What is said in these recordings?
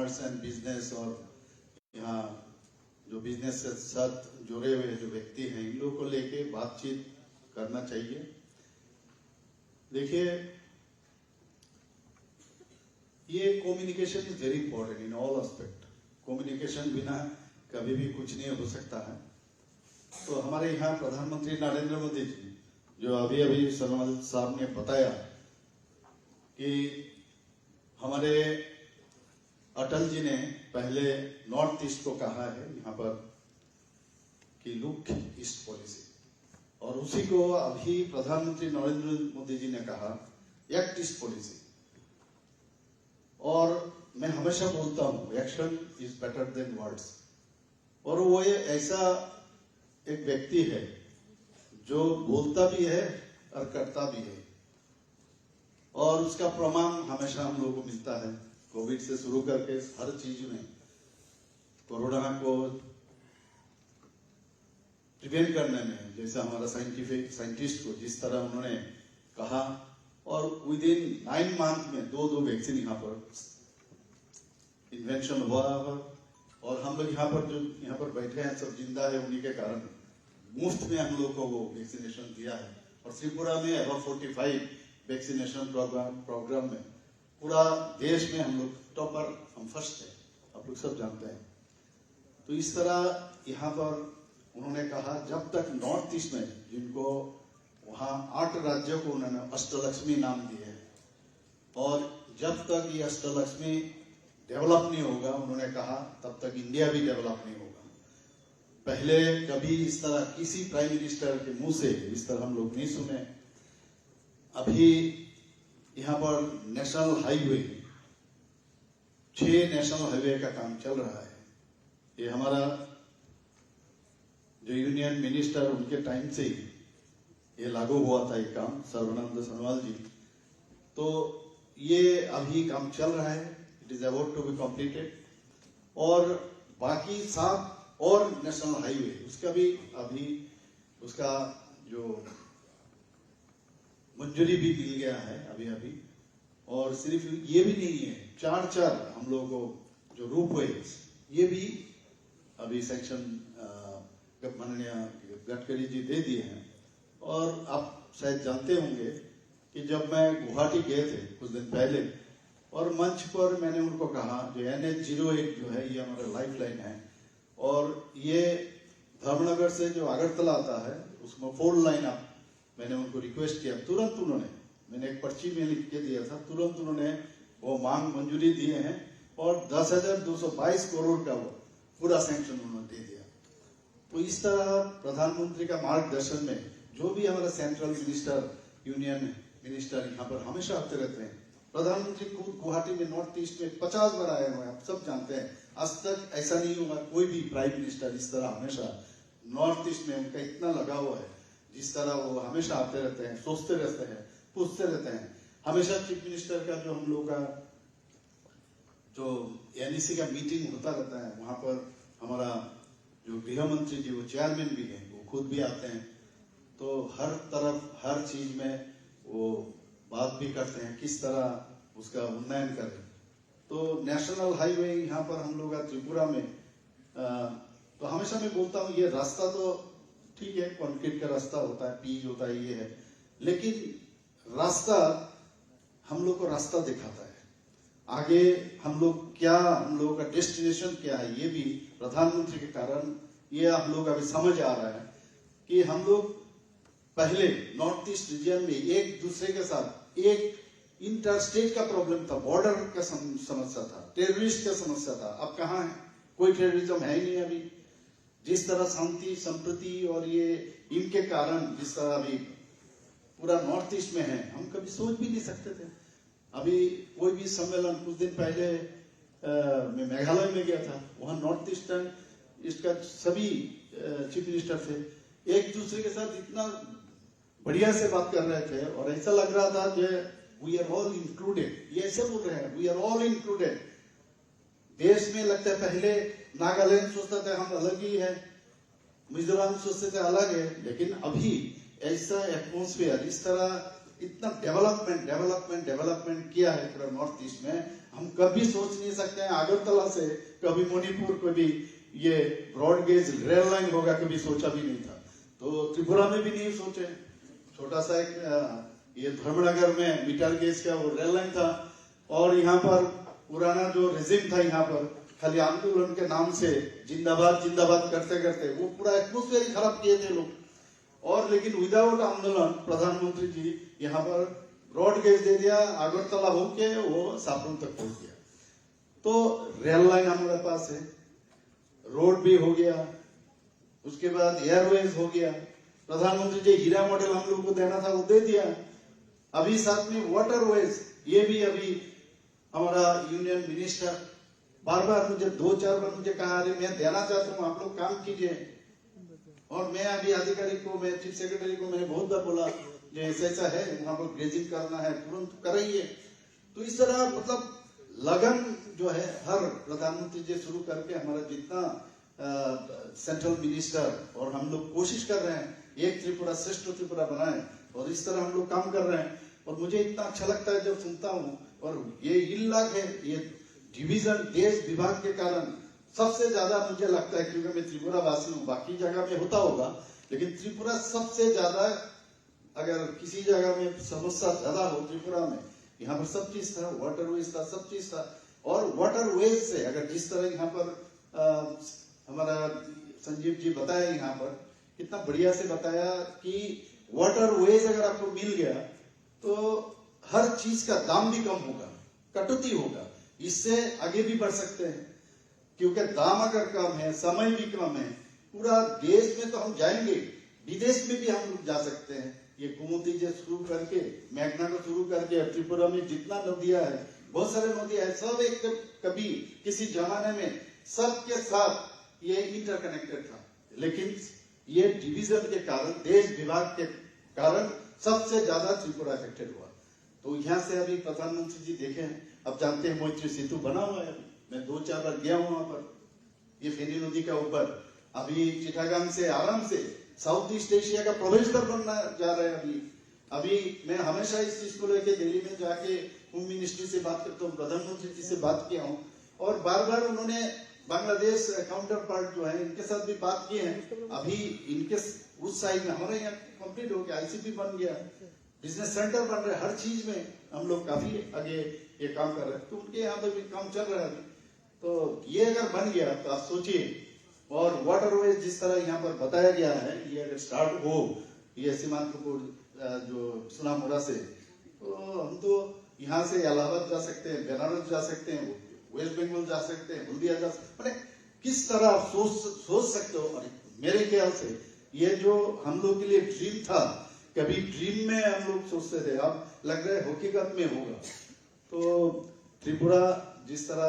Commerce and business और यहाँ जो बिजनेस के साथ जुड़े हुए जो व्यक्ति हैं, इन लोगों को लेके बातचीत करना चाहिए। देखिए, ये communication is very important in all aspect. Communication बिना कभी भी कुछ नहीं हो सकता है। तो हमारे यहाँ प्रधानमंत्री नरेंद्र मोदी जी, जो अभी अभी सनोवाल साहब ने बताया कि हमारे अटल जी ने पहले नॉर्थ ईस्ट को कहा है यहाँ पर कि लुक ईस्ट पॉलिसी, और उसी को अभी प्रधानमंत्री नरेंद्र मोदी जी ने कहा एक्ट ईस्ट पॉलिसी। और मैं हमेशा बोलता हूँ action is better than words. और वो ये ऐसा एक व्यक्ति है जो बोलता भी है और करता भी है, और उसका प्रमाण हमेशा हम लोगों को मिलता है। कोविड से शुरू करके हर चीज में, कोरोना को प्रिवेंट करने में, जैसे हमारा साइंटिस्ट को जिस तरह उन्होंने कहा, और विद इन 9 मंथ में दो वैक्सीन यहाँ पर इन्वेंशन हुआ है। और हम लोग यहाँ पर जो यहाँ पर बैठे हैं सब जिंदा है, उन्हीं के कारण मुफ्त में हम लोग को वो वैक्सीनेशन दिया है। और त्रिपुरा में अबव 45 वैक्सीनेशन प्रोग्राम में पूरा देश में हम लोग टॉपर, हम फर्स्ट है, आप लोग सब जानते हैं। तो इस तरह यहाँ पर उन्होंने कहा जब तक नॉर्थ ईस्ट में, जिनको वहाँ 8 राज्यों को उन्होंने अष्टलक्ष्मी नाम दिए हैं, और जब तक ये अष्टलक्ष्मी डेवलप नहीं होगा, उन्होंने कहा, तब तक इंडिया भी डेवलप नहीं होगा। पहले कभी इस तरह किसी प्राइम मिनिस्टर के मुंह से इस तरह हम लोग नहीं सुने। अभी यहाँ पर नेशनल हाईवे, 6 नेशनल हाईवे का काम चल रहा है। ये हमारा जो यूनियन मिनिस्टर, उनके टाइम से ही ये लागू हुआ था ये काम, सर्बानंद सोनोवाल जी। तो ये अभी काम चल रहा है, it is about to be completed. और बाकी 7 और नेशनल हाईवे, उसका भी अभी उसका जो मंजूरी भी मिल गया है अभी। और सिर्फ ये भी नहीं है, 4 हम लोगों को जो रोपवे, ये भी अभी सेक्शन माननीय गडकरी जी दे दिए हैं। और आप शायद जानते होंगे कि जब मैं गुवाहाटी गए थे कुछ दिन पहले, और मंच पर मैंने उनको कहा जो NH-08 जो है ये हमारा लाइफ लाइन है, और ये धर्मनगर से जो अगरतला आता है उसमें 4 लाइन आप, मैंने उनको रिक्वेस्ट किया। तुरंत उन्होंने, मैंने एक पर्ची में लिख के दिया था, तुरंत उन्होंने वो मांग मंजूरी दिए हैं, और 10,222 करोड़ का वो पूरा सैंक्शन उन्होंने दे दिया। तो इस तरह प्रधानमंत्री का मार्गदर्शन में जो भी हमारा सेंट्रल मिनिस्टर, यूनियन मिनिस्टर यहाँ पर हमेशा आते रहते हैं। प्रधानमंत्री खुद गुवाहाटी में नॉर्थ ईस्ट में 50 बार आए हुए हैं, आप सब जानते हैं। आज तक ऐसा नहीं हुआ कोई भी प्राइम मिनिस्टर इस तरह हमेशा नॉर्थ ईस्ट में उनका इतना लगा हुआ है, जिस तरह वो हमेशा आते रहते हैं, सोचते रहते हैं, पूछते रहते हैं। हमेशा चीफ मिनिस्टर का जो हम लोग का जो NEC का मीटिंग होता रहता है, वहां पर हमारा जो गृह मंत्री जी, वो चेयरमैन भी हैं, वो खुद भी आते हैं। तो हर तरफ हर चीज में वो बात भी करते हैं किस तरह उसका उन्नयन करें। तो नेशनल हाईवे यहाँ पर हम लोग त्रिपुरा में, तो हमेशा मैं बोलता हूँ ये रास्ता तो ठीक है, कंक्रीट का रास्ता होता है, पीच होता है, ये है, लेकिन रास्ता हम लोग को रास्ता दिखाता है। आगे हम लोग क्या, हम लोगों का डेस्टिनेशन क्या है, ये भी प्रधानमंत्री के कारण ये हम लोग अभी समझ आ रहा है कि हम लोग पहले नॉर्थ ईस्ट रीजन में एक दूसरे के साथ एक इंटर स्टेट का प्रॉब्लम था, बॉर्डर का समस्या था, टेररिस्ट का समस्या था। अब कहाँ है, कोई टेररिज्म है ही नहीं अभी। जिस तरह शांति संप्रति और ये इनके कारण जिस तरह अभी पूरा नॉर्थ ईस्ट में है, हम कभी सोच भी नहीं सकते थे। अभी कोई भी सम्मेलन, कुछ दिन पहले मैं मेघालय में गया था, वहां नॉर्थ ईस्टर्न इसका सभी चीफ मिनिस्टर थे, एक दूसरे के साथ इतना बढ़िया से बात कर रहे थे, और ऐसा लग रहा था कि वी आर ऑल इंक्लूडेड। ये ऐसे बोल रहे हैं, वी आर ऑल इंक्लूडेड। देश में लगता है पहले नागालैंड सोचता था हम अलग ही है, मिजोरम सोचते थे अलग है, लेकिन अभी ऐसा एटमोस्फेयर, इस तरह इतना डेवलपमेंट किया है पूरा नॉर्थ ईस्ट में। हम कभी सोच नहीं सकते हैं अगरतला से कभी मणिपुर कभी ये ब्रॉड गेज रेल लाइन होगा, कभी सोचा भी नहीं था। तो त्रिपुरा में भी नहीं सोचे। छोटा सा एक ये धर्मनगर में मीटर गेज का वो रेल लाइन था, और यहाँ पर पुराना जो रेजिम था यहाँ पर खाली आंदोलन के नाम से जिंदाबाद जिंदाबाद करते करते वो पूरा एटमोस्फेयर ही खराब किए थे लोग। और लेकिन विदाउट आंदोलन प्रधानमंत्री जी यहाँ पर ब्रॉड गेज दे दिया, अगरतला होके वो सापुर तक पहुंच गया। तो रेल लाइन हमारे पास है, रोड भी हो गया, उसके बाद एयरवेज हो गया। प्रधानमंत्री जी हीरा मॉडल हम लोग को देना था वो दे दिया। अभी साथ में वाटरवेज, ये भी अभी हमारा यूनियन मिनिस्टर बार बार मुझे 2-4 बार मुझे कहा, अरे मैं देना चाहता हूँ, आप लोग काम कीजिए। और मैं अभी आधिकारिक को, मैं चीफ सेक्रेटरी को मैंने बहुत बार बोला ऐसा है, वहां पर ग्रेजिंग करना है, तुरंत कराइए। तो इस तरह मतलब लगन जो है हर प्रधानमंत्री जी शुरू करके हमारा जितना सेंट्रल मिनिस्टर और हम लोग कोशिश कर रहे हैं एक त्रिपुरा श्रेष्ठ त्रिपुरा बनाए, और इस तरह हम लोग काम कर रहे हैं। और मुझे इतना अच्छा लगता है जब सुनता हूँ। और ये इल्लाक है, ये डिवीजन देश विभाग के कारण सबसे ज्यादा मुझे लगता है, क्योंकि मैं त्रिपुरा वासी हूँ, बाकी जगह में होता होगा लेकिन त्रिपुरा सबसे ज्यादा, अगर किसी जगह में समस्या ज्यादा हो त्रिपुरा में, यहाँ पर सब चीज था, वाटरवेज था, सब चीज था। और वाटरवेज से अगर जिस तरह यहाँ पर हमारा संजीव जी बताया, यहाँ पर कितना बढ़िया से बताया कि वाटरवेज अगर आपको मिल गया तो हर चीज का दाम भी कम होगा, कटौती होगा, इससे आगे भी बढ़ सकते हैं। क्योंकि दाम अगर कम है, समय भी कम है, पूरा देश में तो हम जाएंगे, विदेश में भी हम लोग जा सकते हैं। ये कुमुदी से शुरू करके मेघना को शुरू करके त्रिपुरा में जितना नदियां है, बहुत सारे नदियां है, सब एक कभी किसी जमाने में सबके साथ ये इंटरकनेक्टेड था। लेकिन ये डिवीजन के कारण, देश विभाग के कारण सबसे ज्यादा त्रिपुरा अफेक्टेड हुआ। तो यहाँ से अभी प्रधानमंत्री जी देखे हैं, अब जानते हैं मैत्री सेतु बना हुआ है। मैं 2-4 बार गया हूं वहां पर, ये फेनी नदी का ऊपर। अभी चिटागांग से आराम से साउथ ईस्ट एशिया का प्रवेश द्वार बनना जा रहा है। अभी मैं हमेशा इस चीज को लेकर दिल्ली में जाके होम मिनिस्ट्री से बात करता हूँ, प्रधानमंत्री जी से बात किया हूँ, और बार बार उन्होंने बांग्लादेश काउंटर पार्ट जो है इनके साथ भी बात की है। अभी इनके उस साइड में हमारे यहाँ कंप्लीट हो गया, आईसीपी बन गया, बिजनेस सेंटर बन रहे, हर चीज में हम लोग काफी आगे ये काम कर रहे हैं। तो उनके यहाँ पर भी काम चल रहा है। तो ये अगर बन गया तो आप सोचिए, और वाटरवेज जिस तरह यहाँ पर बताया गया है, ये अगर स्टार्ट हो, ये सीमांतपुर जो सुनामुरा से, तो हम तो यहाँ से इलाहाबाद जा सकते हैं, बनारस जा सकते हैं, वेस्ट बंगाल जा सकते हैं, हल्दिया जा सकते हैं। किस तरह आप सोच सकते हो। मेरे ख्याल से ये जो हम लोग के लिए ड्रीम था, कभी ड्रीम में हम लोग सोचते थे, अब लग रहा है हकीकत में होगा। तो त्रिपुरा जिस तरह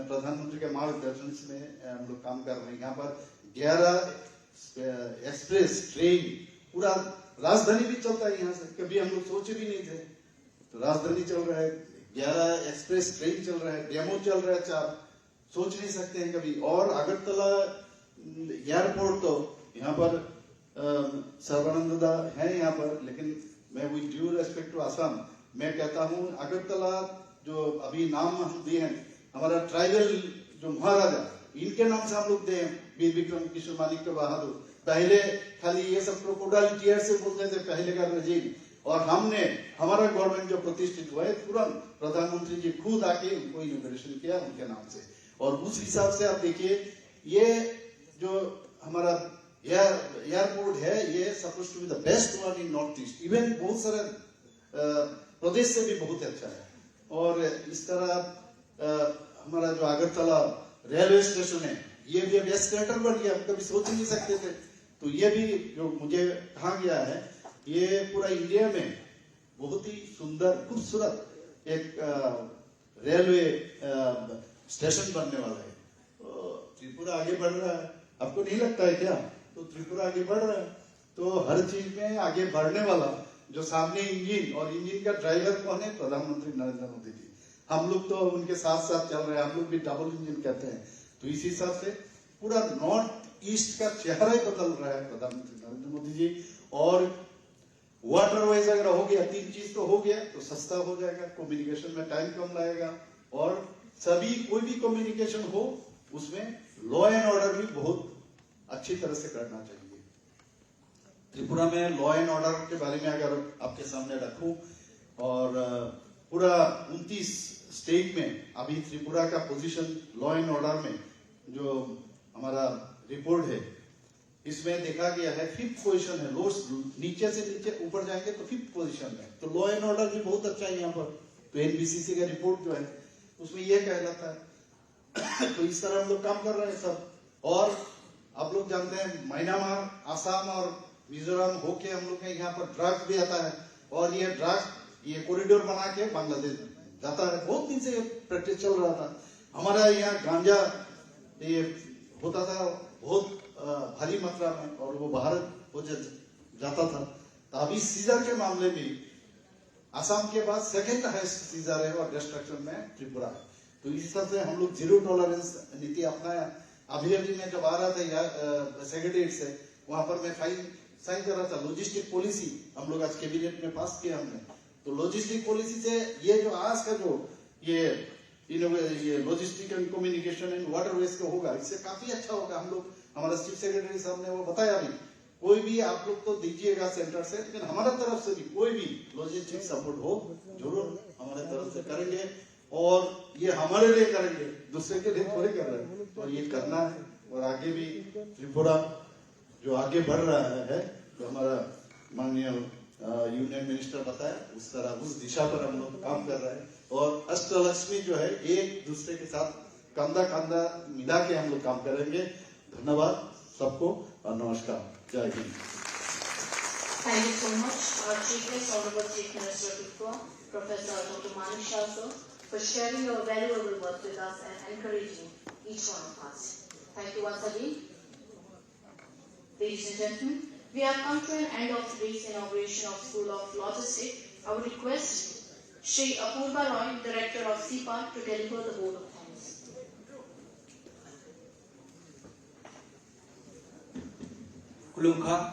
प्रधानमंत्री के मार्गदर्शन में हम लोग काम कर रहे हैं, यहाँ पर 11 एक्सप्रेस ट्रेन, पूरा राजधानी भी चलता है यहाँ से, कभी हम लोग सोचे भी नहीं थे। तो राजधानी चल रहा है, 11 एक्सप्रेस ट्रेन चल रहा है, डेमो चल रहा है 4, सोच नहीं सकते हैं कभी। और अगरतला एयरपोर्ट तो यहाँ पर सर्वानंद है यहाँ पर, लेकिन मैं with due respect to Assam मैं कहता हूँ अगरतला जो अभी नाम हम दिए हैं, हमारा ट्राइबल जो महाराजा, इनके नाम से हम लोग दे, वीर विक्रम किशोर मानिक बहादुर। पहले खाली ये सब क्रोकोडाइल टीयर से बोलते थे पहले का रजीम, और हमने हमारा गवर्नमेंट जो प्रतिष्ठित हुआ है, तुरंत प्रधानमंत्री जी खुद आके उनको इनॉग्रेशन किया उनके नाम से। और उस हिसाब से आप देखिए, ये जो हमारा एयरपोर्ट है, ये suppose to be the best one in North East, even बहुत सारे प्रदेश से भी बहुत अच्छा है। और इस तरह हमारा जो अगरतला रेलवे स्टेशन है, ये भी अब एस्केलेटर बन गया, हम कभी सोच ही नहीं सकते थे। तो ये भी जो मुझे कहा गया है, ये पूरा इंडिया में बहुत ही सुंदर खूबसूरत एक रेलवे स्टेशन बनने वाला है। तो त्रिपुरा आगे बढ़ रहा है, आपको नहीं लगता है क्या? तो त्रिपुरा आगे बढ़ रहा है, तो हर चीज में आगे बढ़ने वाला जो सामने इंजन, और इंजन का ड्राइवर कौन है? प्रधानमंत्री नरेंद्र मोदी जी। हम लोग तो उनके साथ साथ चल रहे हैं, हम लोग भी डबल इंजन कहते हैं। तो इस हिसाब से पूरा नॉर्थ ईस्ट का चेहरा ही बदल रहा है प्रधानमंत्री नरेंद्र मोदी जी। और वाटरवेज अगर हो गया, 3 चीज तो हो गया, तो सस्ता हो जाएगा, कम्युनिकेशन में टाइम कम लगेगा, और सभी कोई भी कम्युनिकेशन हो उसमें लॉ एंड ऑर्डर भी बहुत अच्छी तरह से करना चाहिए। त्रिपुरा में लॉ एंड ऑर्डर के बारे में अगर आपके सामने रखूं और पूरा 29 स्टेट में अभी त्रिपुरा का पोजीशन लॉ एंड ऑर्डर में जो हमारा रिपोर्ट है इसमें देखा गया है 5th पोजीशन है। नीचे से नीचे ऊपर जाएंगे तो 5th पोजीशन में, तो लॉ एंड ऑर्डर भी बहुत अच्छा है यहाँ पर। तो एनबीसीसी का रिपोर्ट जो है उसमें ये कहलाता है तो इस तरह हम लोग काम कर रहे हैं सब। और आप लोग जानते हैं म्यांमार, आसाम और मिजोरम होके हम लोग के यहाँ पर ड्रग्स भी आता है और ये ड्रग्स ये कॉरिडोर बना के बांग्लादेश जाता है। बहुत दिन से प्रैक्टिस चल रहा था। हमारा यहाँ गांजा ये होता था बहुत भारी मात्रा में और वो भारत हो जाता था। तो अभी सीजर के मामले में आसाम के बाद सेकेंड हाईएस्ट सीजर है और डिस्ट्रक्शन में त्रिपुरा है। तो इस तरह से हम लोग जीरो टॉलरेंस नीति अपनाया। अभी मैं जब आ रहा था सेक्रेटरीट से वहां पर मैं साइन कर रहा था लॉजिस्टिक पॉलिसी हम लोग आज कैबिनेट में पास किया हमने। तो लॉजिस्टिक पॉलिसी से ये जो आज का जो ये logistic and communication and waterways का होगा इससे काफी अच्छा होगा। हम लोग हमारा चीफ सेक्रेटरी साहब ने वो बताया भी कोई भी आप लोग तो दीजिएगा सेंटर से, लेकिन हमारा तरफ से भी कोई भी लॉजिस्टिक सपोर्ट हो जरूर हमारे तरफ से करेंगे और ये हमारे लिए करेंगे, दूसरे के लिए थोड़ी कर रहे हैं। और ये करना है और आगे भी त्रिपुरा जो आगे बढ़ रहा है तो हमारा माननीय यूनियन मिनिस्टर बताया उस तरह उस दिशा पर हम लोग काम कर रहे हैं। और अष्टलक्ष्मी जो है एक दूसरे के साथ कंधा कंधा मिला के हम लोग काम करेंगे। धन्यवाद सबको और नमस्कार, जय Hind. Thank you so much, our Chief Guest, Honorable Chief Minister of Tripura, Professor Dr. Manik Shah, sir, for sharing your valuable words with us and encouraging each one of us. Thank you once again. Ladies and gentlemen, we have come to an end of today's inauguration of School of Logistics. I would request Shri Apurva Roy, Director of CPA, to deliver the vote of thanks. Kulungka